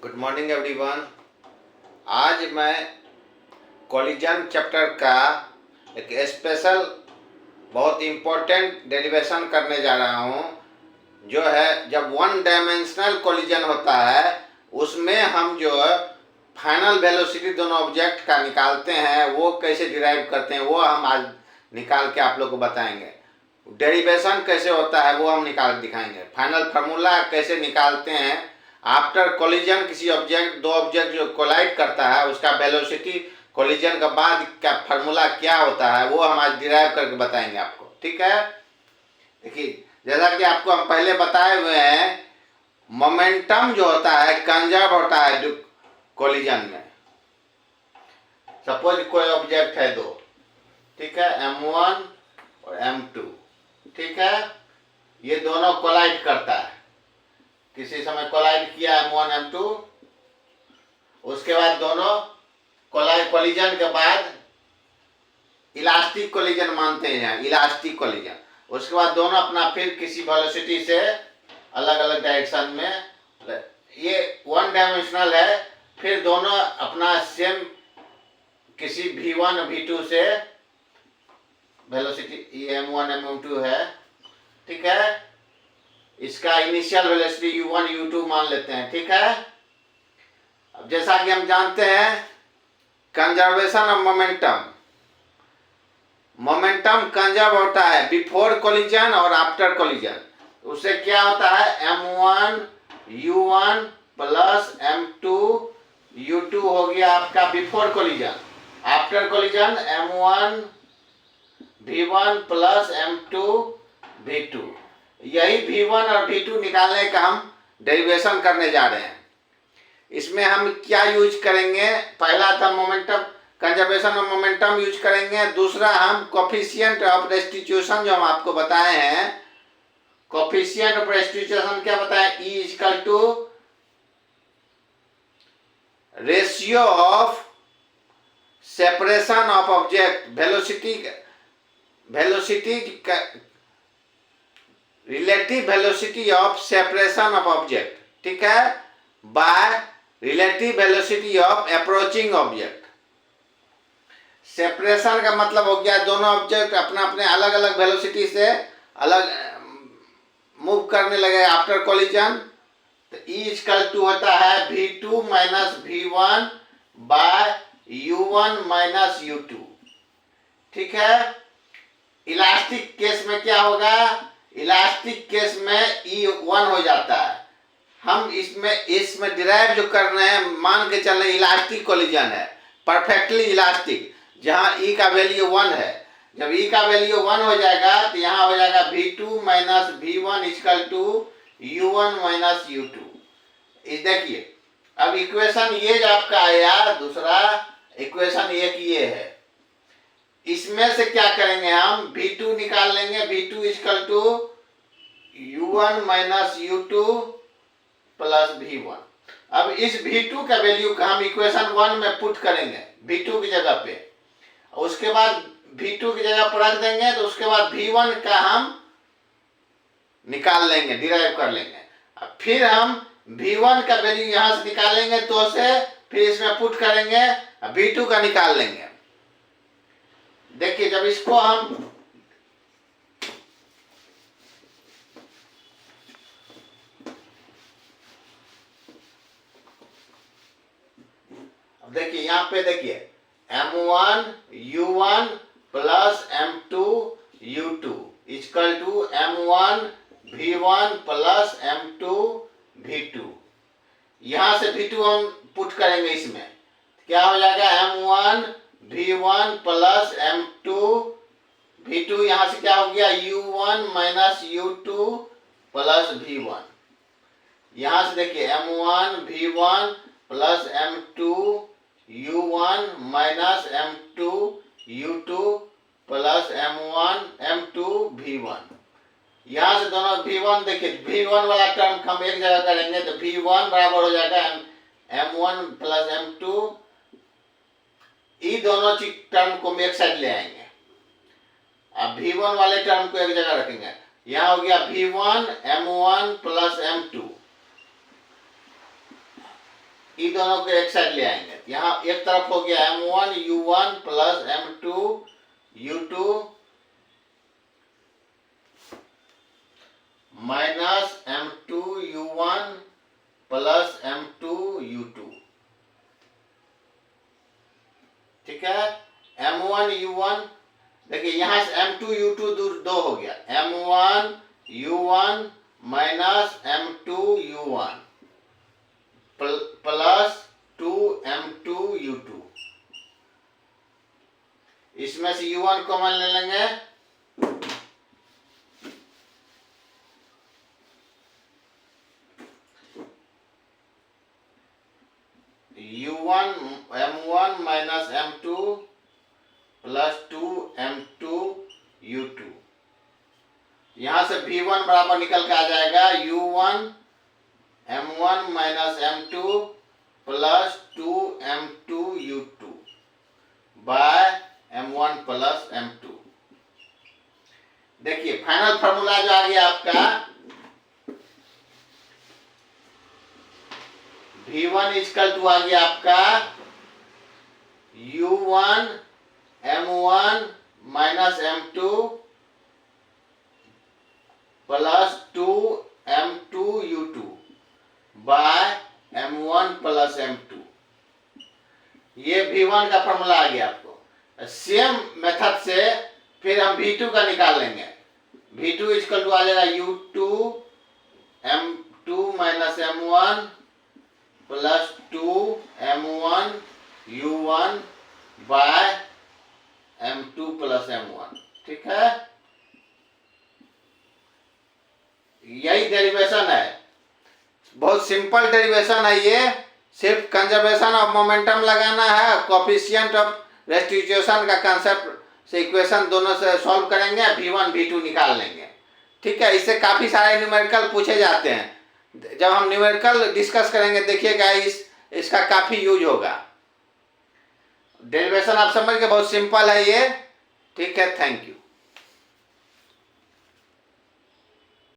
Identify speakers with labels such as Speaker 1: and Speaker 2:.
Speaker 1: Good morning everyone. आज मैं collision chapter का एक स्पेशल बहुत इम्पोर्टेंट डेरिवेशन करने जा रहा हूँ, जो है जब वन डायमेंशनल कोलिजन होता है उसमें हम जो फाइनल वेलोसिटी दोनों ऑब्जेक्ट का निकालते हैं वो कैसे डिराइव करते हैं वो हम आज निकाल के आप लोग को बताएंगे। डेरिवेशन कैसे होता है वो हम निकाल दिखाएंगे। फाइनल फार्मूला कैसे निकालते हैं आफ्टर कोलिजन, किसी ऑब्जेक्ट दो ऑब्जेक्ट जो कोलाइड करता है उसका वेलोसिटी कोलिजन के बाद का फार्मूला क्या होता है वो हम आज डिराइव करके बताएंगे आपको। ठीक है, देखिए जैसा कि आपको हम पहले बताए हुए हैं, मोमेंटम जो होता है कंजर्व होता है कोलिजन में। सपोज कोई ऑब्जेक्ट है दो, ठीक है, M1 और M2, ठीक है, ये दोनों कोलाइड करता है, किसी समय कोलाइड किया M1 M2, उसके बाद दोनों कोलिजन के बाद इलास्टिक कोलिजन मानते हैं, इलास्टिक कोलिजन। उसके बाद दोनों अपना फिर किसी वेलोसिटी से अलग अलग डायरेक्शन में, ये वन डायमेंशनल है, फिर दोनों अपना सेम किसी V1 V2 से वेलोसिटी M1 M2 है, ठीक है, इसका इनिशियल वेलोसिटी U1 U2 मान लेते हैं। ठीक है, अब जैसा कि हम जानते हैं conservation of momentum, momentum conserve होता है बिफोर कोलिजन और आफ्टर कोलिजन। उससे क्या होता है M1 U1 plus M2 U2 हो गया आपका before collision. After collision M1 V1 plus M2 V2। यही V1 और V2 निकालने का हम डेरिवेशन करने जा रहे हैं। इसमें हम क्या यूज करेंगे, पहला था momentum conservation of momentum use करेंगे, दूसरा हम कोफिशिएंट ऑफ रेस्टिट्यूशन जो हम आपको बताए हैं, कोफिशिएंट ऑफ रेस्टिट्यूशन क्या बताएं, E equal to ratio of separation of object velocity relative velocity of separation of object, ठीक है, by relative velocity of approaching object. Separation का मतलब हो गया दोनों ऑब्जेक्ट अपना अपने अलग अलग वेलोसिटी से अलग मूव करने लगे आफ्टर कोलिजन, तो E इक्वल टू होता है V2 minus V1 bye U1 minus U2। ठीक है, इलास्टिक केस में क्या होगा, इलास्टिक केस में E1 हो जाता है। हम इसमें डिराइव जो कर रहे हैं, मान के चल रहे इलास्टिक कोलिजन है, परफेक्टली इलास्टिक, जहां E का वैल्यू 1 है। जब E का वैल्यू 1 हो जाएगा तो यहां हो जाएगा V2 minus V1 equal to U1 minus U2। इस देखिए अब इक्वेशन ये जो आपका आया, दूसरा इक्वेशन एक ये है, इसमें से क्या करेंगे हम V2 निकाल लेंगे, V2 equal to U1 minus U2 plus V1। अब इस V2 का वैल्यू का हम इक्वेशन 1 में पुट करेंगे V2 की जगह पे, उसके बाद V2 की जगह पर रख देंगे, तो उसके बाद V1 का हम निकाल लेंगे, डिराइव कर लेंगे। अब फिर हम V1 का वैल्यू यहां से निकालेंगे, तो से फिर इसमें पुट करेंगे, V2 का निकाल लेंगे। देखिए जब इसको हम देखिए यहां पे देखिए M1 U1 plus M2 U2 equal to M1 V1 plus M2 V2। यहां से V2 हम पुट करेंगे, इसमें क्या हो जाएगा M1 V1 plus M2 V2, यहां से क्या हो गया U1 minus U2 plus V1। यहां से देखिए M1 V1 plus M2 U1 minus M2 U2 plus M1 M2 V1। यहां से दोनों V1 देखिए, V1 वाला टर्म हम एक जगह करेंगे तो V1 बराबर हो जाएगा M1 प्लस M2। ये दोनों टर्म को एक साइड ले आएंगे, अब V1 वाले टर्म को एक जगह रखेंगे, यहां हो गया V1 M1 प्लस M2। ई दोनों को एक साइड ले आएंगे। यहाँ एक तरफ हो गया m1 u1 plus m2 u2 minus m2 u1 plus m2 u2। ठीक है, m1 u1, देखिए यहां से m2 u2 दूर दो हो गया, m1 u1 minus m2 u1 plus 2m2 u2। इसमें से u1 कॉमन ले लेंगे, u1 m1 minus m2 plus 2m2 u2। यहां से v1 बराबर निकल के आ जाएगा u1 m1 minus m2 plus 2m2 u2 bye m1 plus m2। देखिए फाइनल फॉर्मूला जो आ गया आपका v1 इजकल टू आ गया आपका u1 m1 minus m2 plus 2m2 u2 bye m1 plus m2। ये v1 का फॉर्मूला आ गया आपको। सेम मेथड से फिर हम v2 का निकाल लेंगे। v2 इजकल टू आ जाएगा u2 m2 minus m1 plus 2m1 u1 bye m2 plus m1। ठीक है, यही डेरिवेशन है, बहुत सिंपल डेरिवेशन है ये। सिर्फ कंजर्वेशन ऑफ मोमेंटम लगाना है, कोफिशिएंट ऑफ रेस्टिट्यूशन का कंसेप्ट से इक्वेशन दोनों से सॉल्व करेंगे, v1 v2 निकाल लेंगे। ठीक है, इससे काफ़ी सारे न्यूमेरिकल पूछे जाते हैं। जब हम न्यूमेरिकल डिस्कस करेंगे देखिएगा इसका काफ़ी यूज होगा। डेरिवेशन आप समझ के, बहुत सिंपल है ये। ठीक है, थैंक यू।